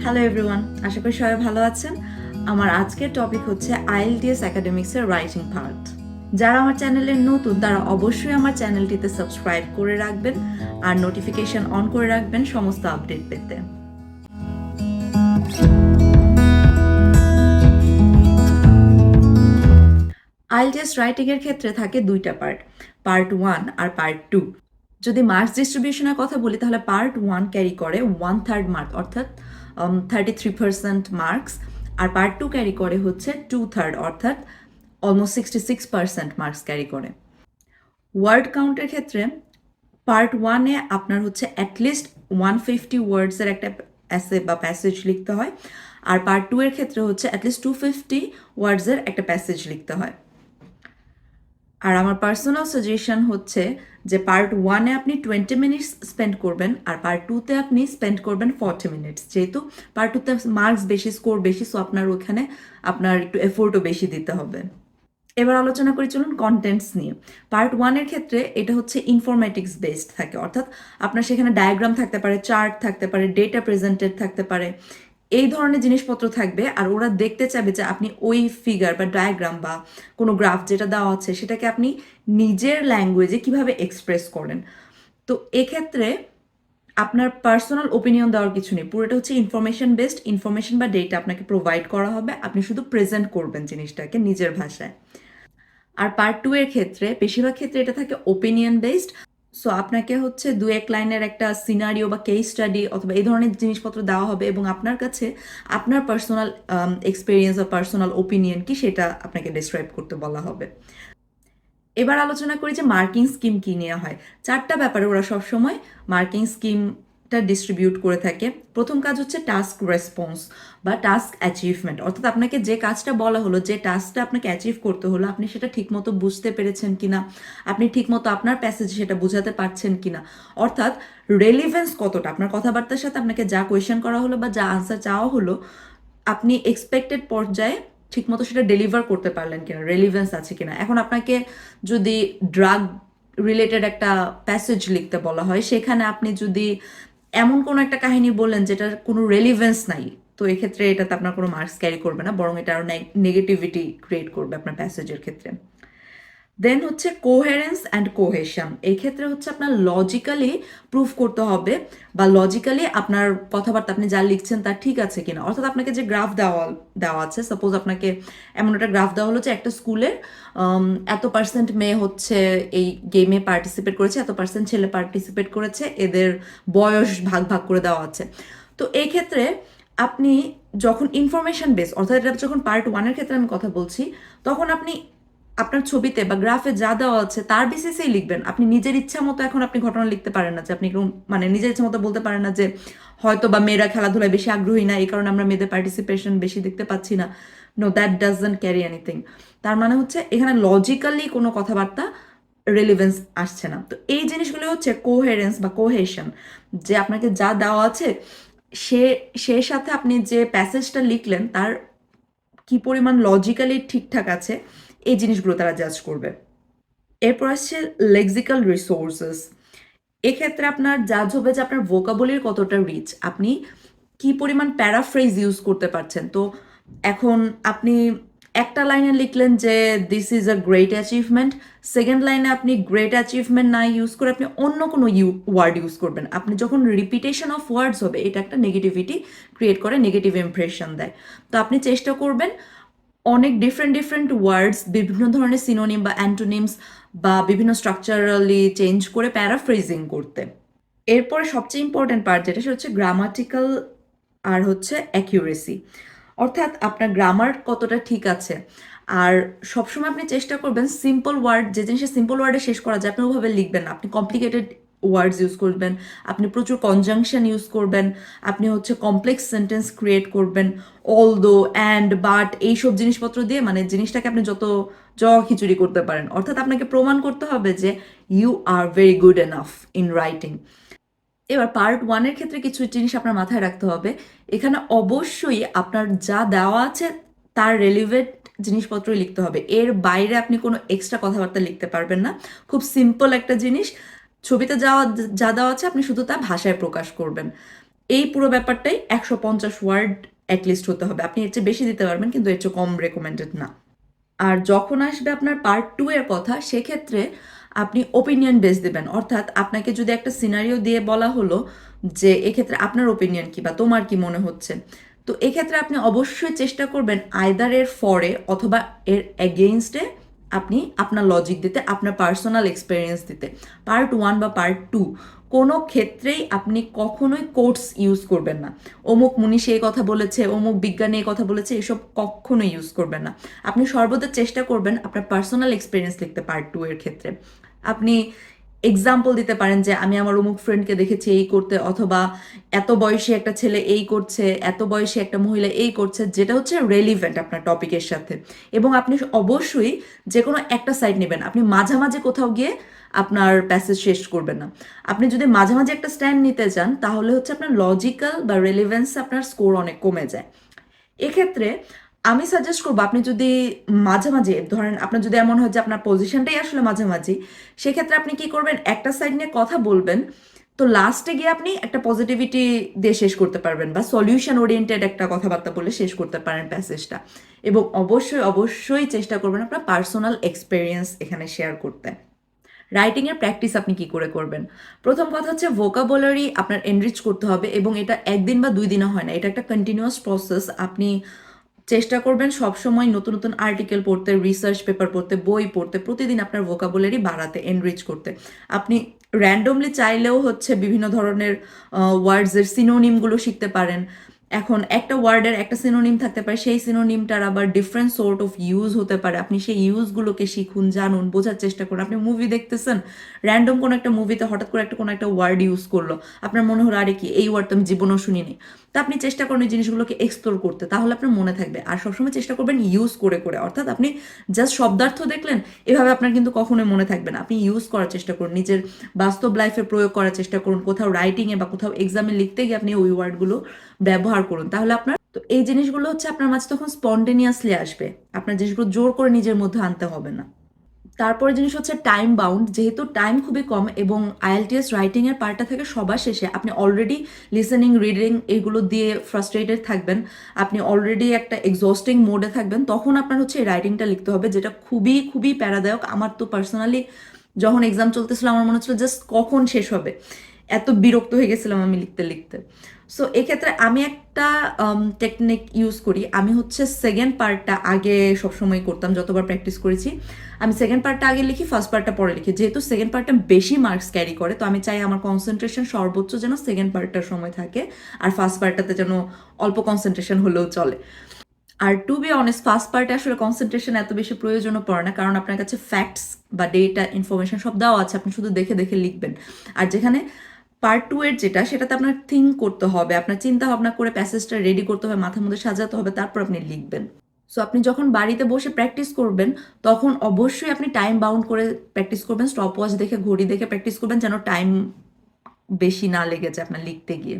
Hello everyone, আশা করি সবাই ভালো আছেন। আমার আজকের টপিক হচ্ছে IELTS একাডেমিক্সের রাইটিং পার্ট। যারা আমার চ্যানেলে নতুন তারা অবশ্যই আমার চ্যানেলটিতে সাবস্ক্রাইব করে রাখবেন আর নোটিফিকেশন অন করে রাখবেন সমস্ত আপডেট পেতে। IELTS রাইটিং এর ক্ষেত্রে থাকে দুইটা পার্ট 1 আর পার্ট 2। যদি মার্কস ডিস্ট্রিবিউশনের কথা বলি তাহলে পার্ট 1 ক্যারি করে 1/3 মার্ক অর্থাৎ 33% মার্কস, আর পার্ট 2 ক্যারি করে হচ্ছে 2/3 অর্থাৎ অলমোস্ট 66% মার্কস ক্যারি করে। ওয়ার্ড কাউন্টের ক্ষেত্রে পার্ট 1-এ আপনার হচ্ছে অ্যাটলিস্ট 150 ওয়ার্ডসের একটা অ্যাসে বা প্যাসেজ লিখতে হয়, আর পার্ট 2 এর ক্ষেত্রে হচ্ছে অ্যাটলিস্ট 250 ওয়ার্ডসের একটা প্যাসেজ লিখতে হয়। আর আমার পার্সোনাল সাজেশন হচ্ছে যে পার্ট 1-এ আপনি 20 মিনিটস স্পেন্ড করবেন আর পার্ট 2-তে আপনি স্পেন্ড করবেন 40 মিনিটস, যেহেতু পার্ট 2-তে মার্কস বেশি, স্কোর বেশি, সো আপনার ওখানে আপনার একটু এফোর্টও বেশি দিতে হবে। এবার আলোচনা করি চলুন কন্টেন্টস নিয়ে। পার্ট 1-এর ক্ষেত্রে এটা হচ্ছে ইনফরমেটিক্স বেসড থাকে, অর্থাৎ আপনার সেখানে ডায়াগ্রাম থাকতে পারে, চার্ট থাকতে পারে, ডেটা প্রেজেন্টেড থাকতে পারে, এই ধরনের জিনিসপত্র থাকবে। আর ওরা দেখতে চাবে যে আপনি ওই ফিগার বা ডায়াগ্রাম বা কোনো গ্রাফ যেটা দেওয়া আছে সেটাকে আপনি নিজের ল্যাঙ্গুয়েজে কিভাবে এক্সপ্রেস করেন। তো এক্ষেত্রে আপনার পার্সোনাল ওপিনিয়ন দেওয়ার কিছু নেই, পুরোটা হচ্ছে ইনফরমেশন বেসড। ইনফরমেশন বা ডেটা আপনাকে প্রোভাইড করা হবে, আপনি শুধু প্রেজেন্ট করবেন জিনিসটাকে নিজের ভাষায়। আর পার্ট 2 এর ক্ষেত্রে বেশিরভাগ ক্ষেত্রে এটা থাকে ওপিনিয়ন বেসড। সো আপনাকে হচ্ছে 2-1 লাইনের একটা সিনারিও বা কেস স্টাডি অথবা এই ধরনের জিনিসপত্র দেওয়া হবে এবং আপনার কাছে আপনার পার্সোনাল এক্সপিরিয়েন্স বা পার্সোনাল ওপিনিয়ন কি সেটা আপনাকে ডিসক্রাইব করতে বলা হবে। এবার আলোচনা করি যে মার্কিং স্কিম কি নেওয়া হয়। 4টা ব্যাপারে ওরা সবসময় মার্কিং স্কিমটা ডিস্ট্রিবিউট করে থাকে। প্রথম কাজ হচ্ছে টাস্ক রেসপন্স বা টাস্ক অ্যাচিভমেন্ট, অর্থাৎ আপনাকে যে কাজটা বলা হলো, যে টাস্কটা আপনাকে অ্যাচিভ করতে হলো, আপনি সেটা ঠিকমতো বুঝতে পেরেছেন কিনা, আপনি ঠিকমতো আপনার প্যাসেজে সেটা বোঝাতে পারছেন কিনা, অর্থাৎ রেলিভেন্স কতটা আপনার কথাবার্তার সাথে, আপনাকে যা কোয়েশ্চেন করা হলো বা যা আনসার চাওয়া হলো আপনি এক্সপেক্টেড পর্যায়ে ঠিকমতো সেটা ডেলিভার করতে পারলেন কিনা, রেলিভেন্স আছে কিনা। এখন আপনাকে যদি ড্রাগ রিলেটেড একটা প্যাসেজ লিখতে বলা হয়, সেখানে আপনি যদি এমন কোনো একটা কাহিনী বললেন যেটার কোনো রেলিভেন্স নাই, তো এক্ষেত্রে এটাতে আপনার কোনো মার্কস ক্যারি করবে না, বরং এটা আরও নেগেটিভিটি ক্রিয়েট করবে আপনার প্যাসেজের ক্ষেত্রে। দেন হচ্ছে কোহেরেন্স অ্যান্ড কোহেশন। এই ক্ষেত্রে হচ্ছে আপনার লজিক্যালি প্রুফ করতে হবে বা লজিক্যালি আপনার কথাবার্তা আপনি যা লিখছেন তা ঠিক আছে কিনা। অর্থাৎ আপনাকে যে গ্রাফ দেওয়া আছে, সাপোজ আপনাকে এমন একটা গ্রাফ দেওয়া হলো যে একটা স্কুলের এত% মেয়ে হচ্ছে এই গেমে পার্টিসিপেট করেছে, এত% ছেলে পার্টিসিপেট করেছে, এদের বয়স ভাগ ভাগ করে দেওয়া আছে। তো এই ক্ষেত্রে আপনি যখন ইনফরমেশন বেস, অর্থাৎ এটা যখন পার্ট 1-এর ক্ষেত্রে আমি কথা বলছি, তখন আপনি আপনার ছবিতে বা গ্রাফে যা দেওয়া আছে তার বেসিসেই লিখবেন। আপনি নিজের ইচ্ছা মতো এখন আপনি ঘটনা লিখতে পারেন না, যে আপনি মানে নিজের ইচ্ছা মতো বলতে পারেন না যে হয়তো বা মেয়েরা খেলাধুলায় বেশি আগ্রহী না, এই কারণে আমরা মেয়েদের পার্টিসিপেশন বেশি দেখতে পাচ্ছি না। No, that doesn't carry anything. তার মানে হচ্ছে এখানে লজিক্যালি কোনো কথাবার্তা রেলিভেন্স আসছে না। তো এই জিনিসগুলো হচ্ছে কোহেরেন্স বা কোহেশন, যে আপনাকে যা দেওয়া আছে সে সে সাথে আপনি যে প্যাসেজটা লিখলেন তার কি পরিমাণ লজিক্যালি ঠিকঠাক আছে, এই জিনিসগুলো তারা জাজ করবে। এরপর আসছে লেক্সিক্যাল রিসোর্সেস। এক্ষেত্রে আপনার জাজ হবে যে আপনার ভোকাবুলারি কতটা রিচ, আপনি কি পরিমাণ প্যারাফ্রেজ ইউজ করতে পারছেন। তো এখন আপনি একটা লাইনে লিখলেন যে this is a great achievement, second লাইনে আপনি গ্রেট অ্যাচিভমেন্ট না ইউজ করে আপনি অন্য কোনো ওয়ার্ড ইউজ করবেন। আপনি যখন রিপিটেশন অফ ওয়ার্ডস হবে, এটা একটা নেগেটিভিটি ক্রিয়েট করে, নেগেটিভ ইমপ্রেশন দেয়। তো আপনি চেষ্টা করবেন অনেক ডিফারেন্ট ওয়ার্ডস, বিভিন্ন ধরনের সিনোনিম বা অ্যান্টোনিমস বা বিভিন্ন স্ট্রাকচারালি চেঞ্জ করে প্যারাফ্রেজিং করতে। এরপরে সবচেয়ে ইম্পর্টেন্ট পার্ট যেটা, সেটা হচ্ছে গ্রামাটিক্যাল আর হচ্ছে অ্যাকিউরেসি, অর্থাৎ আপনার গ্রামার কতটা ঠিক আছে। আর সবসময় আপনি চেষ্টা করবেন সিম্পল ওয়ার্ড, যে জিনিসটা সিম্পল ওয়ার্ডে শেষ করা যায় আপনি ওভাবে লিখবেন না, আপনি কমপ্লিকেটেড ওয়ার্ডস ইউজ করবেন, আপনি প্রচুর কনজাংশন ইউজ করবেন, আপনি হচ্ছে কমপ্লেক্স সেন্টেন্স ক্রিয়েট করবেন, অলদো, অ্যান্ড, বাট, এইসব জিনিসপত্র দিয়ে মানে জিনিসটাকে আপনি যত খিচুড়ি করতে পারেন। অর্থাৎ আপনাকে প্রমাণ করতে হবে যে you are very good enough in writing. এবার পার্ট 1-এর ক্ষেত্রে কিছু জিনিস আপনার মাথায় রাখতে হবে। এখানে অবশ্যই আপনার যা দেওয়া আছে তার রেলিভেন্ট জিনিসপত্রই লিখতে হবে, এর বাইরে আপনি কোনো এক্সট্রা কথাবার্তা লিখতে পারবেন না। খুব সিম্পল একটা জিনিস, ছবিতে যা দেওয়া আছে আপনি শুধু তা ভাষায় প্রকাশ করবেন। এই পুরো ব্যাপারটাই 150 ওয়ার্ড অ্যাটলিস্ট হতে হবে। আপনি এর চেয়ে বেশি দিতে পারবেন, কিন্তু এর চেয়ে কম রেকমেন্ডেড না। আর যখন আসবে আপনার পার্ট 2 এর কথা, সেক্ষেত্রে আপনি ওপিনিয়ন বেস দেবেন। অর্থাৎ আপনাকে যদি একটা সিনারিও দিয়ে বলা হলো যে এক্ষেত্রে আপনার ওপিনিয়ন কি বা তোমার কি মনে হচ্ছে, তো এক্ষেত্রে আপনি অবশ্যই চেষ্টা করবেন আইদার এর ফরে অথবা এর এগেইনস্টে আপনি আপনার লজিক দিতে, আপনার পার্সোনাল এক্সপিরিয়েন্স দিতে। পার্ট 1 বা পার্ট 2 কোনো ক্ষেত্রেই আপনি কখনোই কোটস ইউজ করবেন না। অমুক মনীষী এই কথা বলেছে, অমুক বিজ্ঞানী এই কথা বলেছে, এসব কখনো ইউজ করবেন না। আপনি সর্বদা চেষ্টা করবেন আপনার পার্সোনাল এক্সপিরিয়েন্স লিখতে পার্ট 2 এর ক্ষেত্রে। আপনি এক্সাম্পল দিতে পারেন যে আমি আমার অমুক ফ্রেন্ডকে দেখেছি এই করতে, অথবা এত বয়সী একটা ছেলে এই করছে, এত বয়সী একটা মহিলা এই করছে, যেটা হচ্ছে রেলিভেন্ট আপনার টপিকের সাথে। এবং আপনি অবশ্যই যে কোনো একটা সাইড নেবেন। আপনি মাঝামাঝি কোথাও গিয়ে আপনার প্যাসেজ শেষ করবেন না। আপনি যদি মাঝামাঝি একটা স্ট্যান্ড নিতে চান, তাহলে হচ্ছে আপনার লজিক্যাল বা রেলিভেন্স আপনার স্কোর অনেক কমে যায়। এক্ষেত্রে আমি সাজেস্ট করবো, আপনি যদি মাঝামাঝি ধরেন, আপনার যদি এমন হয় যে আপনার পজিশনটাই আসলে মাঝামাঝি, সেক্ষেত্রে আপনি কি করবেন, একটা সাইড নিয়ে কথা বলবেন, তো লাস্টে গিয়ে আপনি একটা পজিটিভিটি দিয়ে শেষ করতে পারবেন, বা সলিউশন ওরিয়েন্টেড একটা কথাবার্তা বলে শেষ করতে পারেন প্যাসেজটা। এবং অবশ্যই অবশ্যই চেষ্টা করবেন আপনার পার্সোনাল এক্সপিরিয়েন্স এখানে শেয়ার করতে। রাইটিংয়ের প্র্যাকটিস আপনি কি করে করবেন? প্রথম কথা হচ্ছে ভোকাবুলারি আপনার এনরিচ করতে হবে, এবং এটা একদিন বা 2 দিনে হয় না, এটা একটা কন্টিনিউয়াস প্রসেস। আপনি চেষ্টা করবেন সবসময় নতুন নতুন আর্টিকেল পড়তে, রিসার্চ পেপার পড়তে, বই পড়তে, প্রতিদিন আপনার ভোকাবুলারি বাড়াতে, এনরিচ করতে। আপনি র্যান্ডমলি চাইলেও হচ্ছে বিভিন্ন ধরনের ওয়ার্ডসের সিনোনিমগুলো শিখতে পারেন। এখন একটা ওয়ার্ডের একটা সিনোনিম থাকতে পারে, সেই সিনোনিমটার আবার ডিফারেন্ট সোর্ট অফ ইউজ হতে পারে। আপনি সেই ইউজগুলোকে শিখুন, জানুন, বোঝার চেষ্টা করুন। আপনি মুভি দেখতেছেন, র্যান্ডম কোনো একটা মুভিতে হঠাৎ করে কোনো একটা ওয়ার্ড ইউজ করলো, আপনার মনে হলো আরে কি, এই ওয়ার্ড তো আমি জীবনেও শুনিনি। তা আপনি চেষ্টা করুন এই জিনিসগুলোকে এক্সপ্লোর করতে, তাহলে আপনার মনে থাকবে। আর সবসময় চেষ্টা করবেন ইউজ করে করে, অর্থাৎ আপনি জাস্ট শব্দার্থ দেখলেন, এভাবে আপনার কিন্তু কখনোই মনে থাকবে না। আপনি ইউজ করার চেষ্টা করুন, নিজের বাস্তব লাইফে প্রয়োগ করার চেষ্টা করুন, কোথাও রাইটিংয়ে বা কোথাও এক্সামে লিখতে গিয়ে আপনি ওই ওয়ার্ডগুলো ব্যবহার করুন, তাহলে আপনার তো এই জিনিসগুলো হচ্ছে আপনার মাঝে তখন স্পন্টেনিয়াসলি আসবে। আপনার জিনিসগুলো জোর করে নিজের মধ্যে আনতে হবে না। তারপরে জিনিস হচ্ছে টাইম বাউন্ড। যেহেতু টাইম খুবই কম এবং আইএলটিএস রাইটিং এর পার্টটা থেকে সবার শেষে, আপনি অলরেডি লিসেনিং, রিডিং এগুলো দিয়ে ফ্রাস্ট্রেটেড থাকবেন, আপনি অলরেডি একটা এক্সস্টিং মোডে থাকবেন, তখন আপনার হচ্ছে এই রাইটিংটা লিখতে হবে, যেটা খুবই খুবই প্যারাদায়ক। আমার তো পার্সোনালি যখন এক্সাম চলতেছিল, আমার মনে হচ্ছিল জাস্ট কখন শেষ হবে, এত বিরক্ত হয়ে গেছিলাম আমি লিখতে লিখতে। সো এক্ষেত্রে আমি একটা টেকনিক ইউজ করি। আমি হচ্ছে সেকেন্ড পার্টটা আগে সবসময় করতাম, যতবার প্র্যাকটিস করেছি। আমি সেকেন্ড পার্টটা আগে লিখি, ফার্স্ট পার্টটা পরে লিখি। যেহেতু সেকেন্ড পার্টটা বেশি মার্কস ক্যারি করে, তো আমি চাই আমার কনসেন্ট্রেশন সর্বোচ্চ যেন সেকেন্ড পার্টটার সময় থাকে, আর ফার্স্ট পার্টটাতে যেন অল্প কনসেন্ট্রেশন হলেও চলে। আর টু বি অনেস্ট, ফার্স্ট পার্টে আসলে কনসেন্ট্রেশন এত বেশি প্রয়োজনও পড়ে না, কারণ আপনার কাছে ফ্যাক্টস বা ডেটা, ইনফরমেশন সব দেওয়া আছে, আপনি শুধু দেখে দেখে লিখবেন। আর যেখানে পার্ট 2 এর যেটা, সেটাতে আপনার থিঙ্ক করতে হবে, আপনার চিন্তা ভাবনা করে প্যাসেজটা রেডি করতে হবে, মাথার মধ্যে সাজাতে হবে, তারপর আপনি লিখবেন। সো আপনি যখন বাড়িতে বসে প্র্যাকটিস করবেন, তখন অবশ্যই আপনি টাইম বাউন্ড করে প্র্যাকটিস করবেন, স্টপ ওয়াচ দেখে, ঘড়ি দেখে প্র্যাকটিস করবেন, যেন টাইম বেশি না লেগে যায় আপনার লিখতে গিয়ে।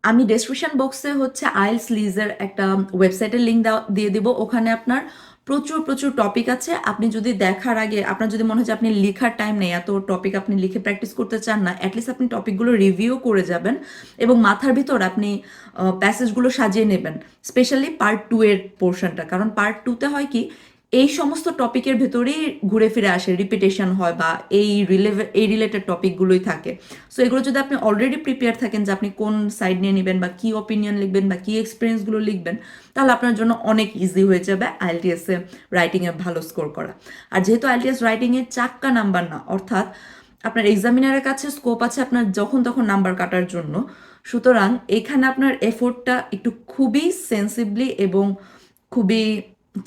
আমি ডেসক্রিপশন বক্সে হচ্ছে আইএলটিএস লিজের একটা ওয়েবসাইটের লিঙ্ক দিয়ে দিব। ওখানে আপনার প্রচুর প্রচুর টপিক আছে। আপনি যদি দেখার আগে আপনার যদি মনে হয় যে আপনি লেখার টাইম নেই, এত টপিক আপনি লিখে প্র্যাকটিস করতে চান না, অ্যাটলিস্ট আপনি টপিকগুলো রিভিউ করে যাবেন এবং মাথার ভিতর আপনি প্যাসেজগুলো সাজিয়ে নেবেন, স্পেশালি পার্ট 2 এর পোর্শনটা। কারণ পার্ট 2তে হয় কি, এই সমস্ত টপিকের ভেতরেই ঘুরে ফিরে আসে, রিপিটেশন হয়, বা এই রিলেটেড টপিকগুলোই থাকে। সো এগুলো যদি আপনি অলরেডি প্রিপেয়ার থাকেন যে আপনি কোন সাইড নিয়ে নেবেন, বা কি অপিনিয়ন লিখবেন, বা কি এক্সপিরিয়েন্সগুলো লিখবেন, তাহলে আপনার জন্য অনেক ইজি হয়ে যাবে আইএলটিএসে রাইটিংয়ে ভালো স্কোর করা। আর যেহেতু আইএলটিএস রাইটিংয়ে চাক্কা নাম্বার না, অর্থাৎ আপনার এক্সামিনারের কাছে স্কোপ আছে আপনার যখন তখন নাম্বার কাটার জন্য, সুতরাং এখানে আপনার এফোর্টটা একটু খুবই সেন্সিবলি এবং খুবই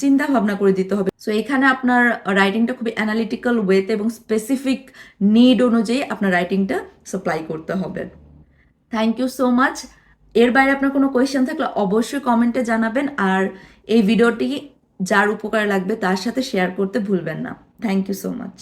চিন্তা ভাবনা করে দিতে হবে। সো এখানে আপনার রাইটিংটা খুবই অ্যানালিটিক্যাল ওয়েতে এবং স্পেসিফিক নিড অনুযায়ী আপনার রাইটিংটা সাপ্লাই করতে হবে। Thank you so much. এর বাইরে আপনার কোনো কোয়েশ্চেন থাকলে অবশ্যই কমেন্টে জানাবেন, আর এই ভিডিওটি যার উপকার লাগবে তার সাথে শেয়ার করতে ভুলবেন না। Thank you so much.